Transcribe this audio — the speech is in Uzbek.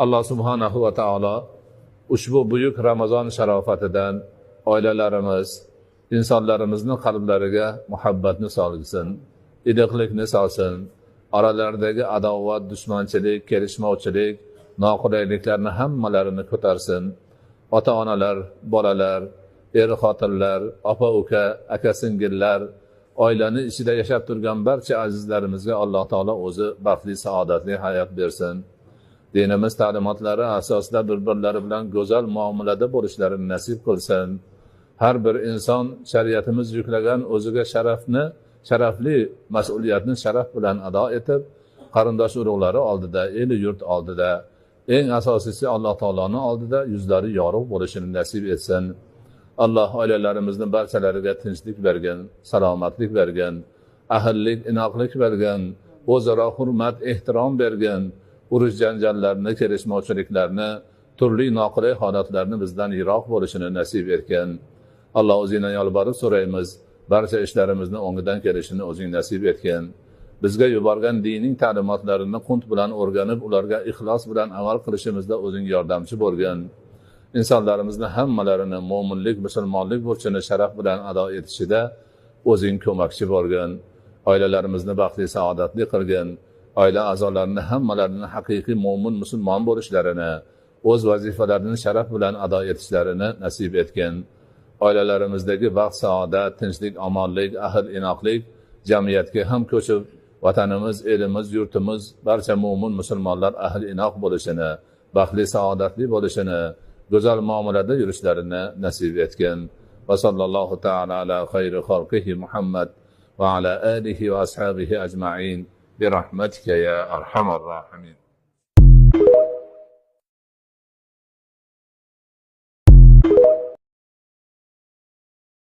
alloh subhanahu va taolo ushbu buyuk Ramazon sharofatidan oilalarimiz, insonlarimizni qalblariga muhabbatni solsin, iliqlikni solsin, oralaridagi adovat, dushmanchilik, kelishmovchilik, noqulayliklarni hammalarini ko'tarsin. Ota-onalar, bolalar, er-xotinlar, opa-uka, aka-singillar, oilani ichida yashab turgan barcha azizlarimizga Alloh taolo o'zi baxtli, saodatli hayot bersin. Dinimiz ta'limotlari asosida bir-birlari bilan go'zal muomalada bo'lishlarini nasib qilsin. Har bir inson shariatimiz yuklagan o'ziga sharafli mas'uliyatni sharaf bilan ado etib, qarindosh urug'lari oldida, eli yurt oldida, eng asosiysi Alloh taoloning oldida yuzlari yorug' bo'lishini nasib etsin. Alloh oilalarimizni barchalariga tinchlik bergan, salomatlik bergan, ahillik, inoqlik bergan, o'zaro hurmat, ehtirom bergan, urush janjallarni, kelishmovchiliklarni, turli noqulay holatlarni bizdan yiroq bo'lishini nasib etgan. Alloh o'zingdan yolborib so'raymiz, barcha ishlarimizni o'ngidan kelishini o'zing nasib etgan. Bizga yuborgan diniy ta'limotlarini qunt bilan o'rganib, ularga ixlos bilan amal qilishimizda o'zing yordamchi bo'lgan. insonlarimizni hammalarini mo'minlik, musulmonlik burchini sharaf bilan ado etishida o'zing ko'makchi bo'lgan, oilalarimizni baxtli, saodatli qilgan, oila a'zolarini hammalarini haqiqiy mo'min, musulmon bo'lishlarini, o'z vazifalarini sharaf bilan ado etishlarini nasib etgan. Oilalarimizdagi baxt, saodat, tinchlik, omonlik, ahil, inoqlik jamiyatga ham ko'chib, vatanimiz, elimiz, yurtimiz barcha mo'min musulmonlar ahil inoq bo'lishini, baxtli, saodatli bo'lishini, go'zal muomalada yurishlarini nasib etgan. Va sallallohu ta'ala ala xayri xalqihi Muhammad va ala alihi va ashabihi ajma'in bi rahmatika ya arhamar rahimin.